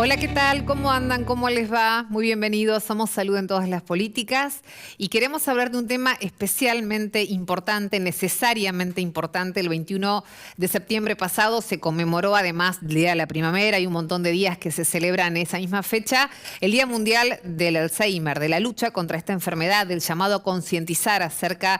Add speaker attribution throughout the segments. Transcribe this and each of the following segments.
Speaker 1: Hola, ¿qué tal? ¿Cómo andan? ¿Cómo les va? Muy bienvenidos. Somos Salud en Todas las Políticas y queremos hablar de un tema especialmente importante, necesariamente importante. El 21 de septiembre pasado se conmemoró, además del Día de la Primavera y un montón de días que se celebran esa misma fecha, el Día Mundial del Alzheimer, de la lucha contra esta enfermedad, del llamado a concientizar acerca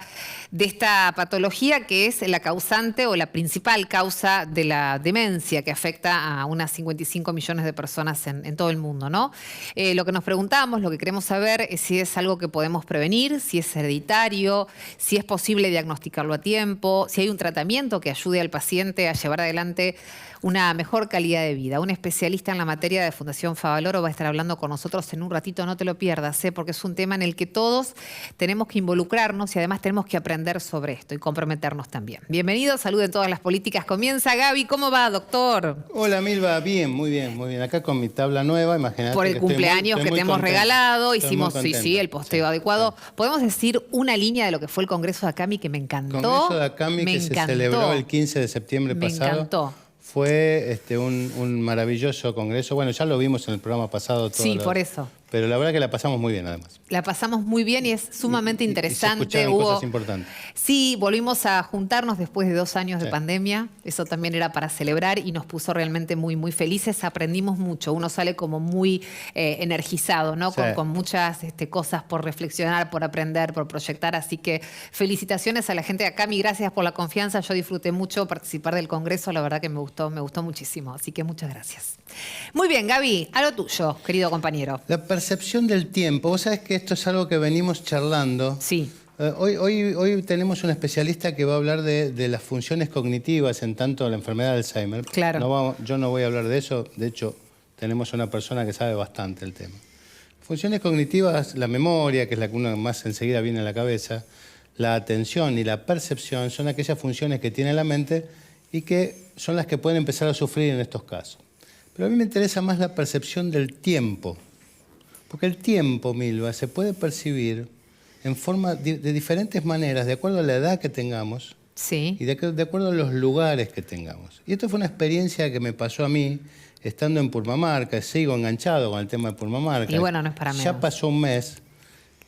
Speaker 1: de esta patología que es la causante o la principal causa de la demencia que afecta a unas 55 millones de personas en todo el mundo, ¿no? Lo que nos preguntamos, lo que queremos saber es si es algo que podemos prevenir, si es hereditario, si es posible diagnosticarlo a tiempo, si hay un tratamiento que ayude al paciente a llevar adelante una mejor calidad de vida. Un especialista en la materia de Fundación Favaloro va a estar hablando con nosotros en un ratito, no te lo pierdas, porque es un tema en el que todos tenemos que involucrarnos y además tenemos que aprender sobre esto y comprometernos también. Bienvenido, Salud en Todas las Políticas. Comienza Gaby, ¿cómo va, doctor?
Speaker 2: Hola Milva, bien, muy bien, muy bien. Acá con mi tabla nueva, imagínate.
Speaker 1: Por el cumpleaños que te hemos regalado, hicimos, sí, el posteo adecuado.
Speaker 2: Sí.
Speaker 1: ¿Podemos decir una línea de lo que fue el Congreso de ACAMI que me encantó?
Speaker 2: El Congreso de ACAMI que se celebró el 15 de septiembre pasado.
Speaker 1: Me encantó.
Speaker 2: Fue un maravilloso congreso. Bueno, ya lo vimos en el programa pasado.
Speaker 1: Sí, por eso.
Speaker 2: Pero la verdad que la pasamos muy bien, además.
Speaker 1: La pasamos muy bien y es sumamente interesante.
Speaker 2: Y se escucharon cosas importantes.
Speaker 1: Sí, volvimos a juntarnos después de 2 años de pandemia. Eso también era para celebrar y nos puso realmente muy, muy felices. Aprendimos mucho. Uno sale como muy energizado, ¿no? Con muchas cosas por reflexionar, por aprender, por proyectar. Así que felicitaciones a la gente de ACAMI. Gracias por la confianza. Yo disfruté mucho participar del Congreso. La verdad que me gustó muchísimo. Así que muchas gracias. Muy bien, Gaby, a lo tuyo, querido compañero.
Speaker 2: La percepción del tiempo. Vos sabés que esto es algo que venimos charlando.
Speaker 1: Sí.
Speaker 2: Hoy tenemos un especialista que va a hablar de las funciones cognitivas en tanto la enfermedad de Alzheimer.
Speaker 1: Claro.
Speaker 2: Yo no voy a hablar de eso. De hecho, tenemos una persona que sabe bastante el tema. Funciones cognitivas, la memoria, que es la que uno más enseguida viene a la cabeza, la atención y la percepción son aquellas funciones que tiene la mente y que son las que pueden empezar a sufrir en estos casos. Pero a mí me interesa más la percepción del tiempo. Porque el tiempo, Milva, se puede percibir en forma de diferentes maneras, de acuerdo a la edad que tengamos.
Speaker 1: Sí.
Speaker 2: Y de acuerdo a los lugares que tengamos. Y esto fue una experiencia que me pasó a mí estando en Purmamarca. Sigo enganchado con el tema de Purmamarca.
Speaker 1: Y bueno, no es para menos.
Speaker 2: Ya pasó un mes.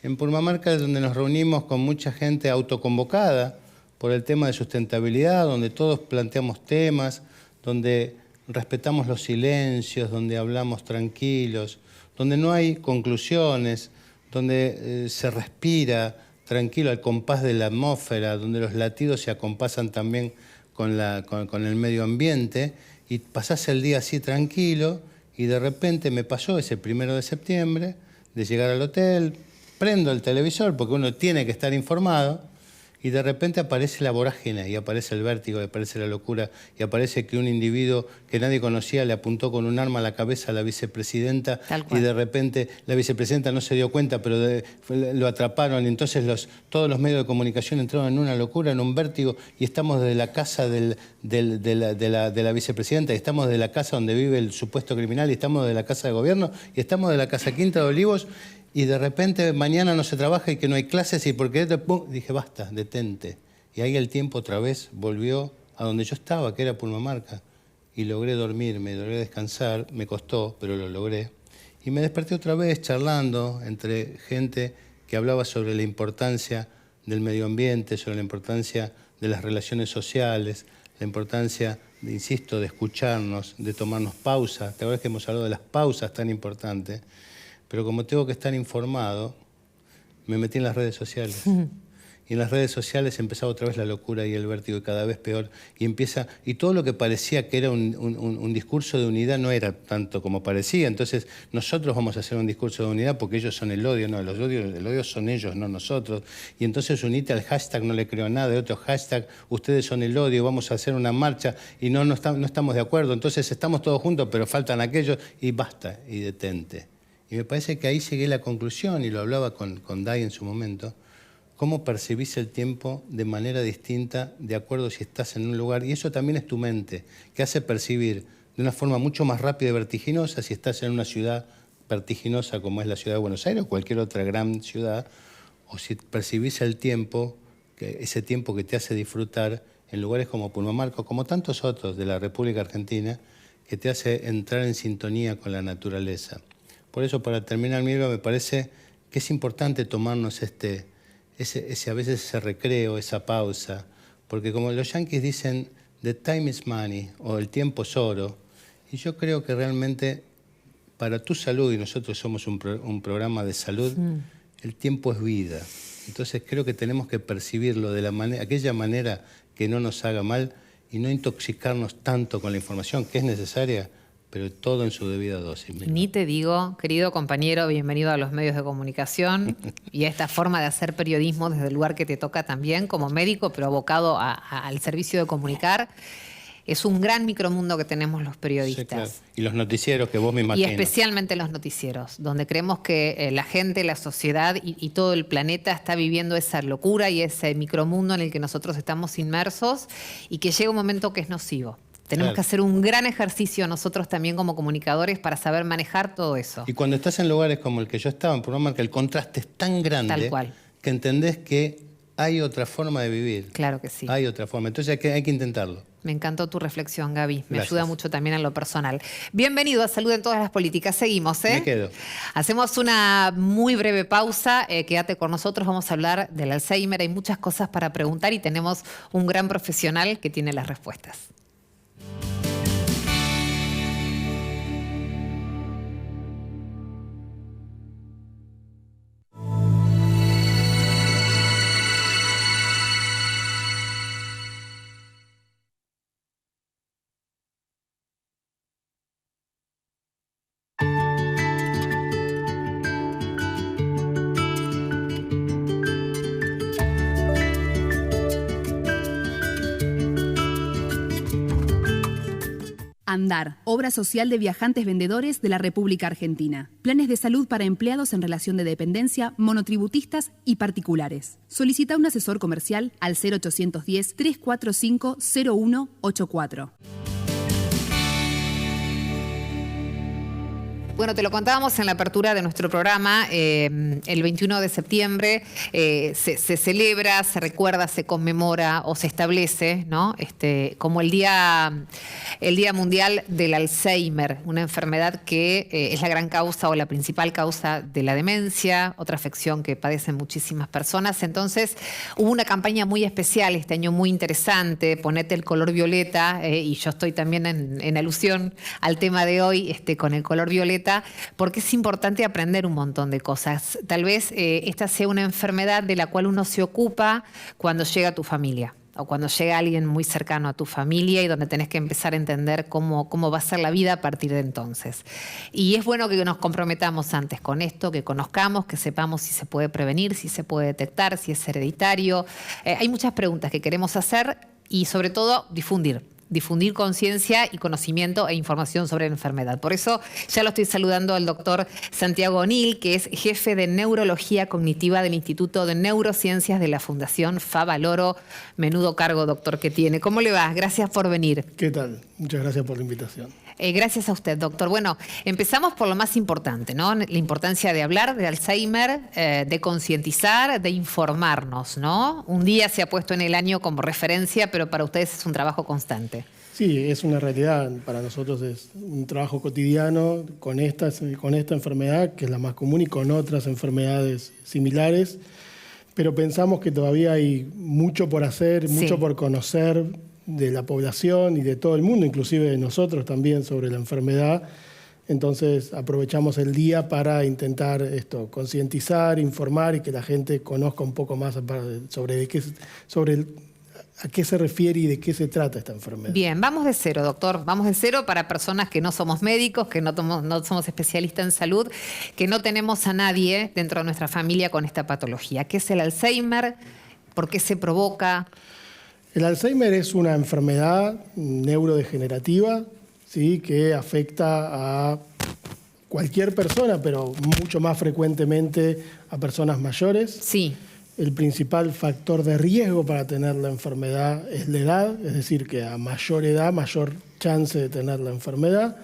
Speaker 2: En Purmamarca es donde nos reunimos con mucha gente autoconvocada por el tema de sustentabilidad, donde todos planteamos temas, donde respetamos los silencios, donde hablamos tranquilos, donde no hay conclusiones, donde se respira tranquilo al compás de la atmósfera, donde los latidos se acompasan también con el medio ambiente, y pasás el día así tranquilo, y de repente me pasó ese 1 de septiembre de llegar al hotel, prendo el televisor porque uno tiene que estar informado, y de repente aparece la vorágine, y aparece el vértigo, y aparece la locura, y aparece que un individuo que nadie conocía le apuntó con un arma a la cabeza a la vicepresidenta, y de repente la vicepresidenta no se dio cuenta, pero lo atraparon, y entonces todos los medios de comunicación entraron en una locura, en un vértigo, y estamos desde la casa de la vicepresidenta, y estamos de la casa donde vive el supuesto criminal, y estamos de la casa de gobierno, y estamos de la casa Quinta de Olivos, y de repente mañana no se trabaja y que no hay clases y porque dije basta, detente. Y ahí el tiempo otra vez volvió a donde yo estaba, que era Purmamarca. Y logré dormirme, logré descansar, me costó, pero lo logré. Y me desperté otra vez charlando entre gente que hablaba sobre la importancia del medio ambiente, sobre la importancia de las relaciones sociales, la importancia, insisto, de escucharnos, de tomarnos pausas. ¿Te acuerdas que hemos hablado de las pausas tan importantes? Pero como tengo que estar informado, me metí en las redes sociales. Y en las redes sociales empezaba otra vez la locura y el vértigo, y cada vez peor. Y todo lo que parecía que era un discurso de unidad no era tanto como parecía. Entonces, nosotros vamos a hacer un discurso de unidad porque ellos son el odio. No, el odio son ellos, no nosotros. Y entonces unite al hashtag no le creo nada, de otro hashtag, ustedes son el odio, vamos a hacer una marcha y no estamos de acuerdo. Entonces estamos todos juntos, pero faltan aquellos, y basta, y detente. Y me parece que ahí llegué a la conclusión, y lo hablaba con Dai en su momento, cómo percibís el tiempo de manera distinta de acuerdo si estás en un lugar. Y eso también es tu mente, que hace percibir de una forma mucho más rápida y vertiginosa si estás en una ciudad vertiginosa como es la ciudad de Buenos Aires o cualquier otra gran ciudad, o si percibís el tiempo, ese tiempo que te hace disfrutar en lugares como Purmamarca, como tantos otros de la República Argentina, que te hace entrar en sintonía con la naturaleza. Por eso, para terminar, Mirva, me parece que es importante tomarnos a veces ese recreo, esa pausa, porque como los yanquis dicen, the time is money, o el tiempo es oro, y yo creo que realmente para tu salud, y nosotros somos un programa de salud, el tiempo es vida. Entonces creo que tenemos que percibirlo de aquella manera que no nos haga mal y no intoxicarnos tanto con la información que es necesaria, pero todo en su debida dosis.
Speaker 1: Ni te digo, querido compañero, bienvenido a los medios de comunicación y a esta forma de hacer periodismo desde el lugar que te toca también como médico, pero abocado al servicio de comunicar. Es un gran micromundo que tenemos los periodistas.
Speaker 2: Sí, claro. Y los noticieros, que vos me imaginas.
Speaker 1: Y especialmente los noticieros, donde creemos que la gente, la sociedad y todo el planeta está viviendo esa locura y ese micromundo en el que nosotros estamos inmersos y que llega un momento que es nocivo. Tenemos que hacer un gran ejercicio nosotros también como comunicadores para saber manejar todo eso.
Speaker 2: Y cuando estás en lugares como el que yo estaba, en Purmamarca, el contraste es tan grande.
Speaker 1: Tal cual.
Speaker 2: Que entendés que hay otra forma de vivir.
Speaker 1: Claro que sí.
Speaker 2: Hay otra forma. Entonces hay que intentarlo.
Speaker 1: Me encantó tu reflexión, Gaby. Me
Speaker 2: Gracias.
Speaker 1: ayuda mucho también en lo personal. Bienvenido a Salud en todas las políticas. Seguimos, ¿eh?
Speaker 2: Me quedo.
Speaker 1: Hacemos una muy breve pausa. Quédate con nosotros. Vamos a hablar del Alzheimer. Hay muchas cosas para preguntar y tenemos un gran profesional que tiene las respuestas.
Speaker 3: ANDAR, obra social de viajantes vendedores de la República Argentina. Planes de salud para empleados en relación de dependencia, monotributistas y particulares. Solicita un asesor comercial al 0810-345-0184.
Speaker 1: Bueno, te lo contábamos en la apertura de nuestro programa. El 21 de septiembre se celebra, se recuerda, se conmemora o se establece, ¿no? Como el Día Mundial del Alzheimer, una enfermedad que es la gran causa o la principal causa de la demencia, otra afección que padecen muchísimas personas. Entonces, hubo una campaña muy especial este año, muy interesante, Ponete el color violeta, y yo estoy también en alusión al tema de hoy con el color violeta, porque es importante aprender un montón de cosas. Tal vez esta sea una enfermedad de la cual uno se ocupa cuando llega a tu familia o cuando llega alguien muy cercano a tu familia y donde tenés que empezar a entender cómo va a ser la vida a partir de entonces. Y es bueno que nos comprometamos antes con esto, que conozcamos, que sepamos si se puede prevenir, si se puede detectar, si es hereditario. Hay muchas preguntas que queremos hacer y sobre todo difundir conciencia y conocimiento e información sobre la enfermedad. Por eso ya lo estoy saludando al doctor Santiago O'Neill, que es jefe de Neurología Cognitiva del Instituto de Neurociencias de la Fundación Favaloro. Menudo cargo, doctor, que tiene. ¿Cómo le va? Gracias por venir.
Speaker 4: ¿Qué tal? Muchas gracias por la invitación.
Speaker 1: Gracias a usted, doctor. Bueno, empezamos por lo más importante, ¿no? La importancia de hablar de Alzheimer, de concientizar, de informarnos, ¿no? Un día se ha puesto en el año como referencia, pero para ustedes es un trabajo constante.
Speaker 4: Sí, es una realidad. Para nosotros es un trabajo cotidiano con esta enfermedad, que es la más común, y con otras enfermedades similares. Pero pensamos que todavía hay mucho por hacer, mucho por conocer de la población y de todo el mundo, inclusive de nosotros también, sobre la enfermedad. Entonces aprovechamos el día para intentar concientizar, informar y que la gente conozca un poco más sobre a qué se refiere y de qué se trata esta enfermedad.
Speaker 1: Bien, vamos de cero, doctor. Vamos de cero para personas que no somos médicos, que no somos especialistas en salud, que no tenemos a nadie dentro de nuestra familia con esta patología. ¿Qué es el Alzheimer? ¿Por qué se provoca?
Speaker 4: El Alzheimer es una enfermedad neurodegenerativa, ¿sí?, que afecta a cualquier persona, pero mucho más frecuentemente a personas mayores.
Speaker 1: Sí.
Speaker 4: El principal factor de riesgo para tener la enfermedad es la edad, es decir, que a mayor edad, mayor chance de tener la enfermedad.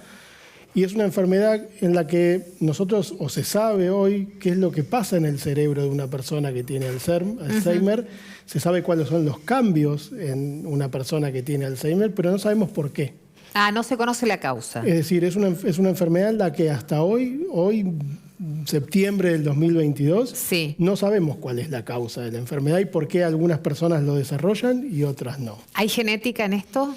Speaker 4: Y es una enfermedad en la que nosotros, o se sabe hoy, qué es lo que pasa en el cerebro de una persona que tiene Alzheimer. Se sabe cuáles son los cambios en una persona que tiene Alzheimer, pero no sabemos por qué.
Speaker 1: No se conoce la causa.
Speaker 4: Es decir, es una enfermedad en la que hasta hoy, septiembre del 2022,
Speaker 1: Sí.
Speaker 4: no sabemos cuál es la causa de la enfermedad y por qué algunas personas lo desarrollan y otras no.
Speaker 1: ¿Hay genética en esto?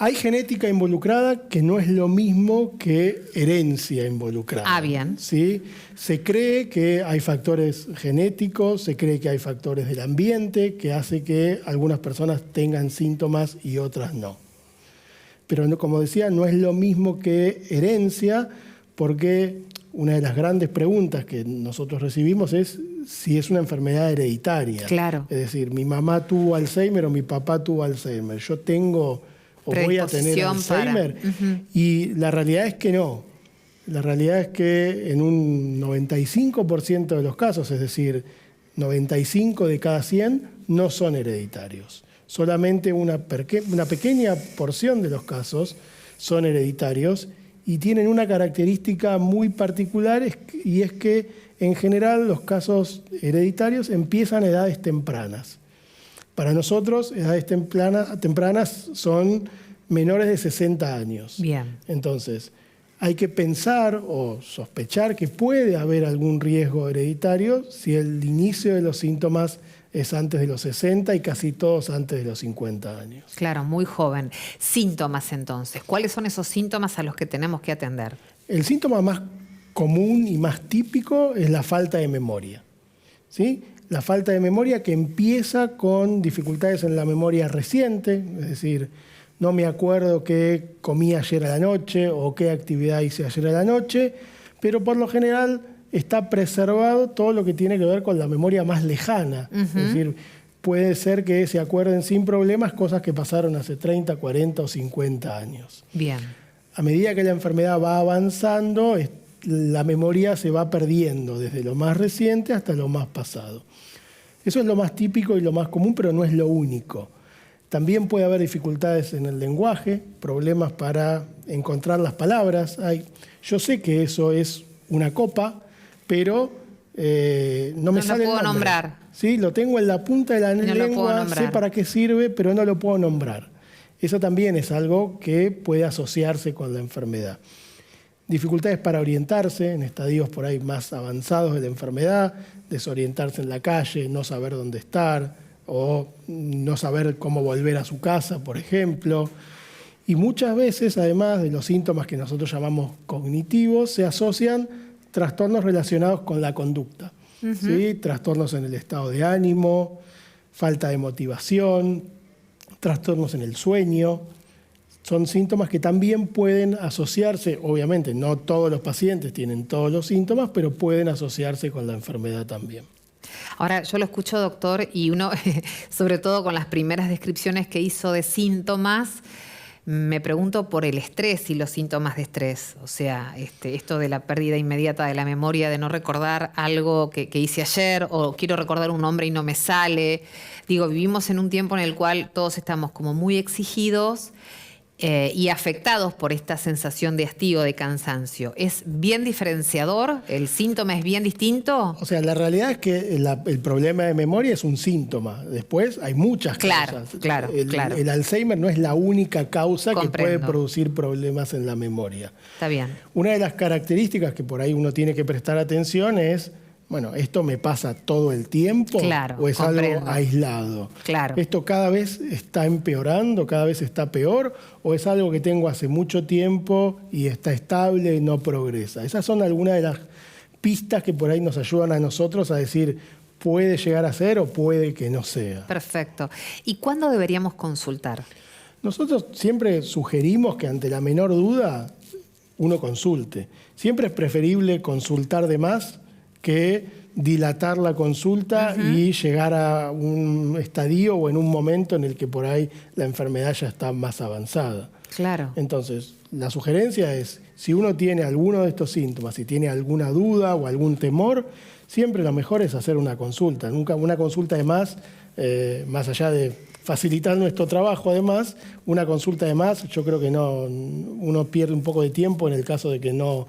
Speaker 4: Hay genética involucrada que no es lo mismo que herencia involucrada.
Speaker 1: Bien.
Speaker 4: ¿Sí? Se cree que hay factores genéticos, se cree que hay factores del ambiente que hace que algunas personas tengan síntomas y otras no. Pero como decía, no es lo mismo que herencia, porque una de las grandes preguntas que nosotros recibimos es si es una enfermedad hereditaria.
Speaker 1: Claro.
Speaker 4: Es decir, mi mamá tuvo Alzheimer o mi papá tuvo Alzheimer. Yo tengo o voy a tener Alzheimer. Y la realidad es que no. La realidad es que en un 95% de los casos, es decir, 95 de cada 100, no son hereditarios. Solamente una pequeña porción de los casos son hereditarios y tienen una característica muy particular, y es que en general los casos hereditarios empiezan a edades tempranas. Para nosotros, edades tempranas son menores de 60 años.
Speaker 1: Bien.
Speaker 4: Entonces, hay que pensar o sospechar que puede haber algún riesgo hereditario si el inicio de los síntomas es antes de los 60 y casi todos antes de los 50 años.
Speaker 1: Claro, muy joven. Síntomas entonces. ¿Cuáles son esos síntomas a los que tenemos que atender?
Speaker 4: El síntoma más común y más típico es la falta de memoria. ¿Sí? La falta de memoria que empieza con dificultades en la memoria reciente, es decir, no me acuerdo qué comí ayer a la noche o qué actividad hice ayer a la noche, pero por lo general está preservado todo lo que tiene que ver con la memoria más lejana. Es decir, puede ser que se acuerden sin problemas cosas que pasaron hace 30, 40 o 50 años.
Speaker 1: Bien.
Speaker 4: A medida que la enfermedad va avanzando, la memoria se va perdiendo desde lo más reciente hasta lo más pasado. Eso es lo más típico y lo más común, pero no es lo único. También puede haber dificultades en el lenguaje, problemas para encontrar las palabras. Yo sé que eso es una copa, pero no me sale el nombre.
Speaker 1: No lo puedo nombrar.
Speaker 4: ¿Sí? Lo tengo en la punta de la lengua, sé para qué sirve, pero no lo puedo nombrar. Eso también es algo que puede asociarse con la enfermedad. Dificultades para orientarse en estadios por ahí más avanzados de la enfermedad, desorientarse en la calle, no saber dónde estar o no saber cómo volver a su casa, por ejemplo. Y muchas veces, además de los síntomas que nosotros llamamos cognitivos, se asocian trastornos relacionados con la conducta. ¿Sí? Trastornos en el estado de ánimo, falta de motivación, trastornos en el sueño. Son síntomas que también pueden asociarse, obviamente no todos los pacientes tienen todos los síntomas, pero pueden asociarse con la enfermedad también.
Speaker 1: Ahora, yo lo escucho, doctor, y uno, sobre todo con las primeras descripciones que hizo de síntomas, me pregunto por el estrés y los síntomas de estrés. O sea, esto de la pérdida inmediata de la memoria, de no recordar algo que hice ayer, o quiero recordar un nombre y no me sale. Digo, vivimos en un tiempo en el cual todos estamos como muy exigidos y afectados por esta sensación de hastío, de cansancio. ¿Es bien diferenciador? ¿El síntoma es bien distinto?
Speaker 4: O sea, la realidad es que el problema de memoria es un síntoma. Después hay muchas causas.
Speaker 1: Claro.
Speaker 4: El Alzheimer no es la única causa
Speaker 1: Comprendo.
Speaker 4: que puede producir problemas en la memoria.
Speaker 1: Está bien.
Speaker 4: Una de las características que por ahí uno tiene que prestar atención es, bueno, ¿esto me pasa todo el tiempo?
Speaker 1: Claro,
Speaker 4: ¿O es
Speaker 1: comprendo.
Speaker 4: algo aislado?
Speaker 1: Claro.
Speaker 4: ¿Esto cada vez está empeorando, cada vez está peor? ¿O es algo que tengo hace mucho tiempo y está estable y no progresa? Esas son algunas de las pistas que por ahí nos ayudan a nosotros a decir, puede llegar a ser o puede que no sea.
Speaker 1: Perfecto. ¿Y cuándo deberíamos consultar?
Speaker 4: Nosotros siempre sugerimos que ante la menor duda uno consulte. Siempre es preferible consultar de más que dilatar la consulta y llegar a un estadio o en un momento en el que por ahí la enfermedad ya está más avanzada.
Speaker 1: Claro.
Speaker 4: Entonces, la sugerencia es, si uno tiene alguno de estos síntomas, si tiene alguna duda o algún temor, siempre lo mejor es hacer una consulta. Nunca una consulta de más allá de facilitar nuestro trabajo, además, una consulta de más, yo creo que uno pierde un poco de tiempo en el caso de que no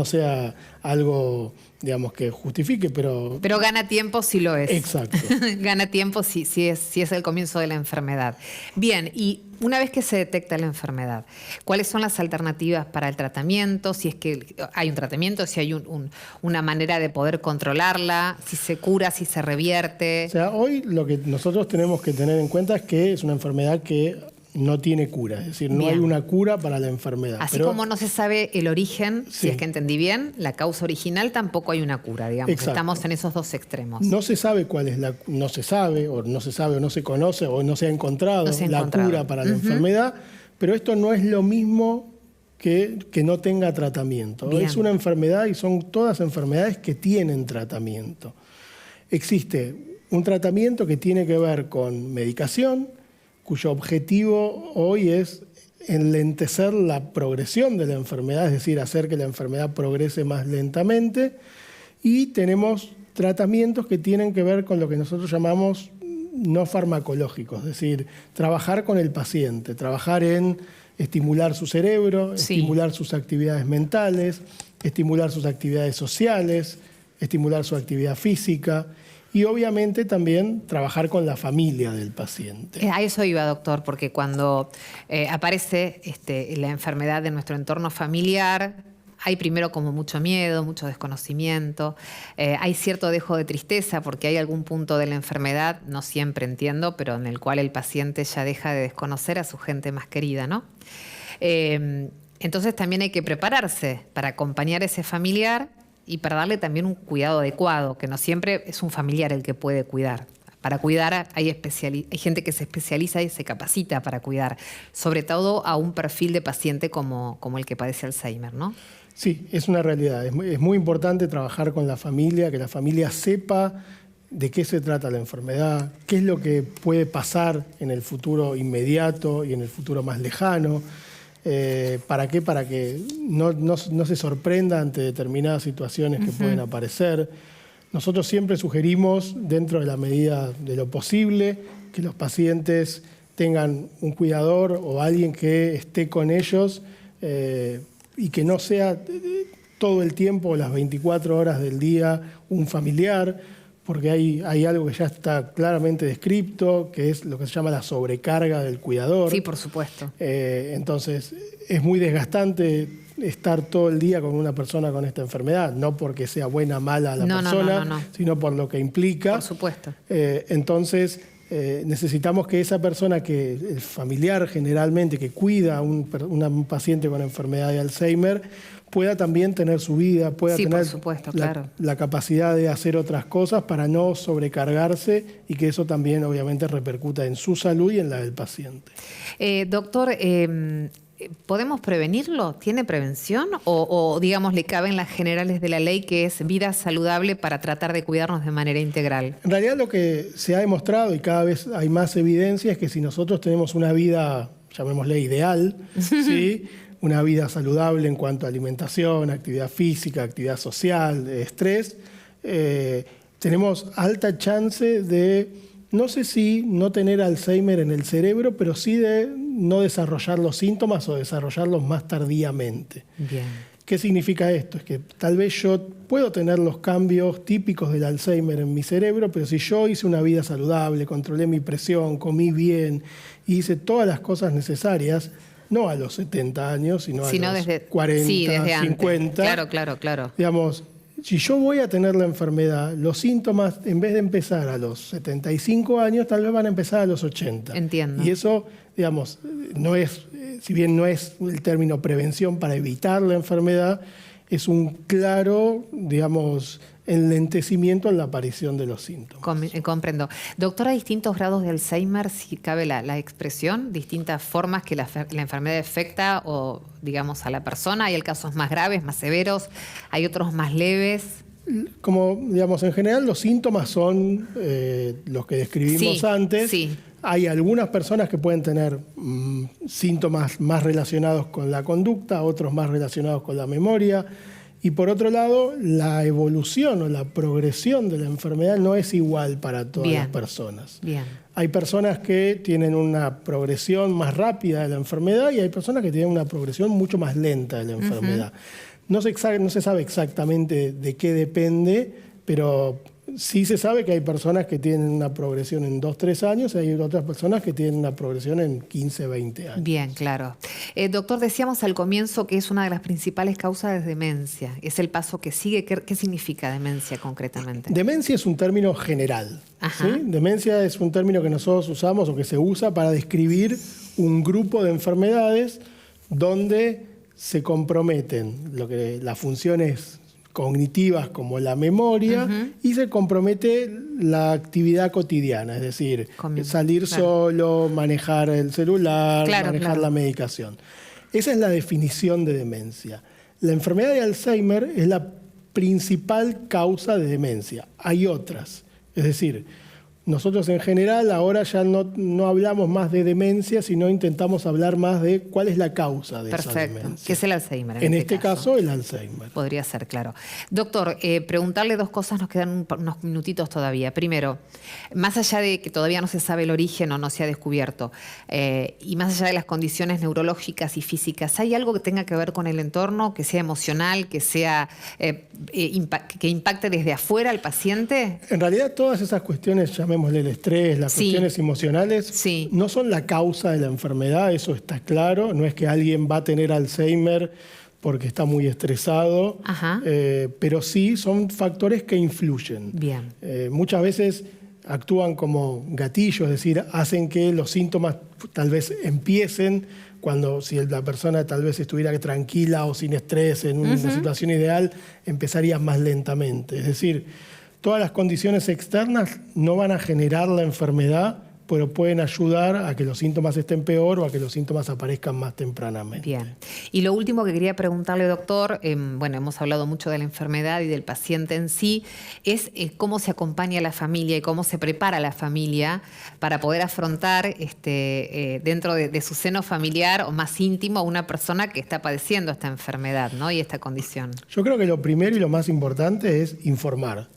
Speaker 4: sea algo, digamos, que justifique, pero...
Speaker 1: Pero gana tiempo si lo es.
Speaker 4: Exacto.
Speaker 1: Gana tiempo si es el comienzo de la enfermedad. Bien, y una vez que se detecta la enfermedad, ¿cuáles son las alternativas para el tratamiento? Si es que hay un tratamiento, si hay una manera de poder controlarla, si se cura, si se revierte.
Speaker 4: O sea, hoy lo que nosotros tenemos que tener en cuenta es que es una enfermedad que no tiene cura, es decir, no hay una cura para la enfermedad.
Speaker 1: Así como no se sabe el origen, si es que entendí bien, la causa original, tampoco hay una cura, digamos.
Speaker 4: Exacto.
Speaker 1: Estamos en esos dos extremos.
Speaker 4: No se sabe cuál es no se sabe o no se conoce o no se ha encontrado la cura para la enfermedad, pero esto no es lo mismo que no tenga tratamiento.
Speaker 1: Bien.
Speaker 4: Es una enfermedad y son todas enfermedades que tienen tratamiento. Existe un tratamiento que tiene que ver con medicación, cuyo objetivo hoy es enlentecer la progresión de la enfermedad, es decir, hacer que la enfermedad progrese más lentamente. Y tenemos tratamientos que tienen que ver con lo que nosotros llamamos no farmacológicos, es decir, trabajar con el paciente, trabajar en estimular su cerebro, estimular sus actividades mentales, estimular sus actividades sociales, estimular su actividad física. Y obviamente también trabajar con la familia del paciente.
Speaker 1: A eso iba, doctor, porque cuando aparece la enfermedad en nuestro entorno familiar, hay primero como mucho miedo, mucho desconocimiento, hay cierto dejo de tristeza porque hay algún punto de la enfermedad, no siempre entiendo, pero en el cual el paciente ya deja de desconocer a su gente más querida, ¿no? Entonces también hay que prepararse para acompañar a ese familiar y para darle también un cuidado adecuado, que no siempre es un familiar el que puede cuidar. Para cuidar hay gente que se especializa y se capacita para cuidar, sobre todo a un perfil de paciente como el que padece Alzheimer, ¿no?
Speaker 4: Sí, es una realidad. Es muy importante trabajar con la familia, que la familia sepa de qué se trata la enfermedad, qué es lo que puede pasar en el futuro inmediato y en el futuro más lejano. ¿Para qué? Para que no se sorprenda ante determinadas situaciones que pueden aparecer. Nosotros siempre sugerimos, dentro de la medida de lo posible, que los pacientes tengan un cuidador o alguien que esté con ellos y que no sea todo el tiempo, las 24 horas del día, un familiar, porque hay algo que ya está claramente descrito, que es lo que se llama la sobrecarga del cuidador.
Speaker 1: Sí, por supuesto.
Speaker 4: Entonces, es muy desgastante estar todo el día con una persona con esta enfermedad, no porque sea buena o mala la persona, sino por lo que implica.
Speaker 1: Por supuesto.
Speaker 4: Entonces, necesitamos que esa persona, el familiar generalmente que cuida a un paciente con enfermedad de Alzheimer, pueda también tener su vida, pueda tener
Speaker 1: por supuesto, claro,
Speaker 4: la capacidad de hacer otras cosas para no sobrecargarse y que eso también obviamente repercuta en su salud y en la del paciente.
Speaker 1: Doctor, ¿podemos prevenirlo? ¿Tiene prevención? ¿O digamos, le caben las generales de la ley, que es vida saludable para tratar de cuidarnos de manera integral?
Speaker 4: En realidad lo que se ha demostrado, y cada vez hay más evidencia, es que si nosotros tenemos una vida, llamémosle ideal, ¿sí? Una vida saludable en cuanto a alimentación, actividad física, actividad social, estrés, tenemos alta chance de, no sé si no tener Alzheimer en el cerebro, pero sí de no desarrollar los síntomas o desarrollarlos más tardíamente.
Speaker 1: Bien.
Speaker 4: ¿Qué significa esto? Es que tal vez yo puedo tener los cambios típicos del Alzheimer en mi cerebro, pero si yo hice una vida saludable, controlé mi presión, comí bien y hice todas las cosas necesarias, no a los 70 años, sino a los
Speaker 1: desde
Speaker 4: 40,
Speaker 1: desde
Speaker 4: 50.
Speaker 1: Antes. Claro.
Speaker 4: Digamos, si yo voy a tener la enfermedad, los síntomas, en vez de empezar a los 75 años, tal vez van a empezar a los 80.
Speaker 1: Entiendo.
Speaker 4: Y eso, digamos, no es, si bien no es el término prevención para evitar la enfermedad, es un claro, digamos, enlentecimiento en la aparición de los síntomas.
Speaker 1: Comprendo. Doctor, ¿hay distintos grados de Alzheimer, si cabe la expresión? ¿Distintas formas que la enfermedad afecta o, digamos, a la persona? ¿Hay casos más graves, más severos? ¿Hay otros más leves?
Speaker 4: Como, digamos, en general los síntomas son los que describimos antes.
Speaker 1: Sí.
Speaker 4: Hay algunas personas que pueden tener síntomas más relacionados con la conducta, otros más relacionados con la memoria. Y por otro lado, la evolución o la progresión de la enfermedad no es igual para todas las personas.
Speaker 1: Bien.
Speaker 4: Hay personas que tienen una progresión más rápida de la enfermedad y hay personas que tienen una progresión mucho más lenta de la enfermedad. No se sabe exactamente de qué depende, pero Sí se sabe que hay personas que tienen una progresión en 2-3 años y hay otras personas que tienen una progresión en 15-20 años.
Speaker 1: Bien, claro. Doctor, decíamos al comienzo que es una de las principales causas de demencia. Es el paso que sigue. ¿Qué significa demencia concretamente?
Speaker 4: Demencia es un término general.
Speaker 1: Ajá.
Speaker 4: ¿Sí? Demencia es un término que nosotros usamos o que se usa para describir un grupo de enfermedades donde se comprometen las funciones cognitivas como la memoria y se compromete la actividad cotidiana, es decir, salir solo, manejar el celular, manejar la medicación. Esa es la definición de demencia. La enfermedad de Alzheimer es la principal causa de demencia. Hay otras, es decir, nosotros en general ahora ya no hablamos más de demencia, sino intentamos hablar más de cuál es la causa de esa demencia.
Speaker 1: Perfecto, que es el Alzheimer.
Speaker 4: En este caso, el Alzheimer.
Speaker 1: Podría ser, claro. Doctor, preguntarle dos cosas, nos quedan unos minutitos todavía. Primero, más allá de que todavía no se sabe el origen o no se ha descubierto, y más allá de las condiciones neurológicas y físicas, ¿hay algo que tenga que ver con el entorno, que sea emocional, que sea que impacte desde afuera al paciente?
Speaker 4: En realidad, todas esas cuestiones, llamémosle el estrés, las cuestiones emocionales, no son la causa de la enfermedad, eso está claro. No es que alguien va a tener Alzheimer porque está muy estresado, pero sí son factores que influyen.
Speaker 1: Bien.
Speaker 4: Muchas veces actúan como gatillos, es decir, hacen que los síntomas tal vez empiecen si la persona tal vez estuviera tranquila o sin estrés en una situación ideal, empezaría más lentamente. Es decir, todas las condiciones externas no van a generar la enfermedad, pero pueden ayudar a que los síntomas estén peor o a que los síntomas aparezcan más tempranamente.
Speaker 1: Bien. Y lo último que quería preguntarle, doctor, bueno, hemos hablado mucho de la enfermedad y del paciente en sí, es cómo se acompaña a la familia y cómo se prepara la familia para poder afrontar dentro de su seno familiar o más íntimo a una persona que está padeciendo esta enfermedad, ¿no? Y esta condición.
Speaker 4: Yo creo que lo primero y lo más importante es informar,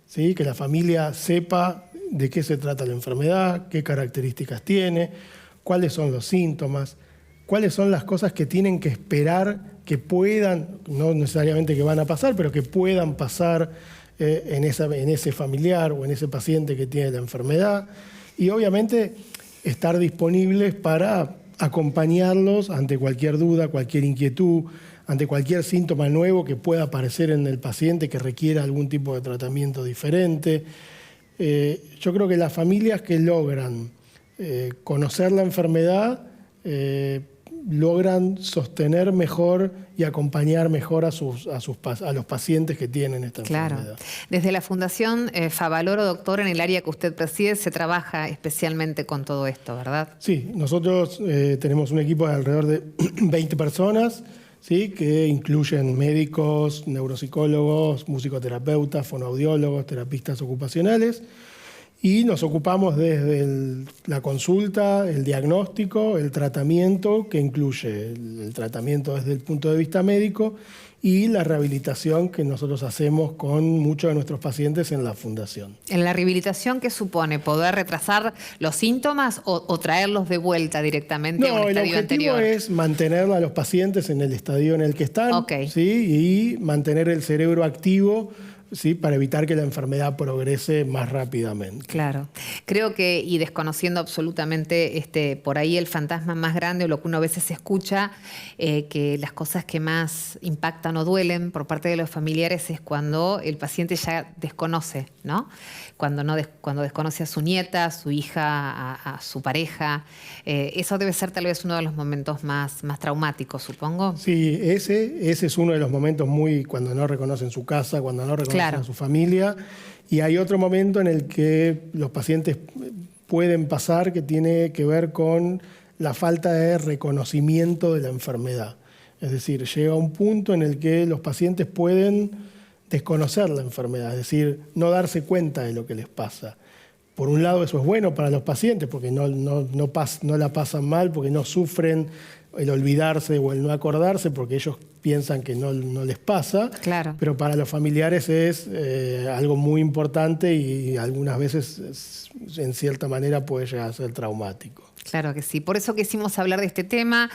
Speaker 4: ¿sí? Que la familia sepa de qué se trata la enfermedad, qué características tiene, cuáles son los síntomas, cuáles son las cosas que tienen que esperar que puedan, no necesariamente que van a pasar, pero que puedan pasar en ese familiar o en ese paciente que tiene la enfermedad. Y obviamente estar disponibles para acompañarlos ante cualquier duda, cualquier inquietud, ante cualquier síntoma nuevo que pueda aparecer en el paciente que requiera algún tipo de tratamiento diferente. Yo creo que las familias que logran conocer la enfermedad logran sostener mejor y acompañar mejor a los pacientes que tienen esta enfermedad.
Speaker 1: Desde la Fundación Favaloro, doctor, en el área que usted preside, se trabaja especialmente con todo esto, ¿verdad?
Speaker 4: Sí, nosotros tenemos un equipo de alrededor de 20 personas, ¿sí? Que incluyen médicos, neuropsicólogos, musicoterapeutas, fonoaudiólogos, terapistas ocupacionales, y nos ocupamos desde la consulta, el diagnóstico, el tratamiento, que incluye el tratamiento desde el punto de vista médico, y la rehabilitación que nosotros hacemos con muchos de nuestros pacientes en la Fundación.
Speaker 1: ¿En la rehabilitación qué supone? ¿Poder retrasar los síntomas o traerlos de vuelta directamente a un estadio anterior?
Speaker 4: No, el objetivo es mantener a los pacientes en el estadio en el que están, ¿sí? Y mantener el cerebro activo, ¿sí? Para evitar que la enfermedad progrese más rápidamente.
Speaker 1: Claro. Creo que, y desconociendo absolutamente por ahí el fantasma más grande o lo que uno a veces escucha, que las cosas que más impactan o duelen por parte de los familiares es cuando el paciente ya desconoce, ¿no? Cuando desconoce a su nieta, a su hija, a su pareja. Eso debe ser tal vez uno de los momentos más traumáticos, supongo.
Speaker 4: Sí, ese es uno de los momentos cuando no reconocen su casa, cuando no reconocen a su familia. Y hay otro momento en el que los pacientes pueden pasar que tiene que ver con la falta de reconocimiento de la enfermedad. Es decir, llega un punto en el que los pacientes pueden desconocer la enfermedad, es decir, no darse cuenta de lo que les pasa. Por un lado, eso es bueno para los pacientes porque no la pasan mal, porque no sufren el olvidarse o el no acordarse, porque ellos piensan que no les pasa.
Speaker 1: Claro.
Speaker 4: Pero para los familiares es algo muy importante y algunas veces, en cierta manera, puede llegar a ser traumático.
Speaker 1: Claro que sí. Por eso quisimos hablar de este tema,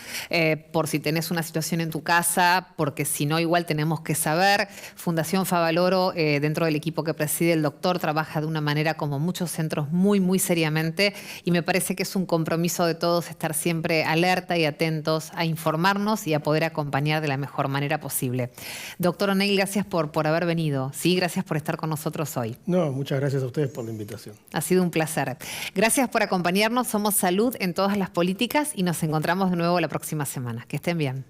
Speaker 1: por si tenés una situación en tu casa, porque si no, igual tenemos que saber. Fundación Favaloro, dentro del equipo que preside el doctor, trabaja de una manera como muchos centros muy, muy seriamente, y me parece que es un compromiso de todos estar siempre alerta y atentos a informarnos y a poder acompañar de la mejor manera posible. Doctor O'Neill, gracias por haber venido. Sí, gracias por estar con nosotros hoy.
Speaker 4: No, muchas gracias a ustedes por la invitación.
Speaker 1: Ha sido un placer. Gracias por acompañarnos. Somos Salud en todas las políticas y nos encontramos de nuevo la próxima semana. Que estén bien.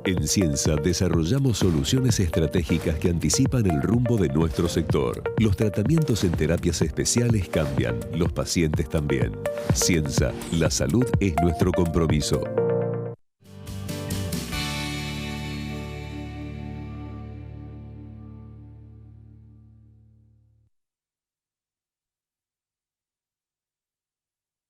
Speaker 5: En Ciensa desarrollamos soluciones estratégicas que anticipan el rumbo de nuestro sector. Los tratamientos en terapias especiales cambian, los pacientes también. Ciensa, la salud es nuestro compromiso.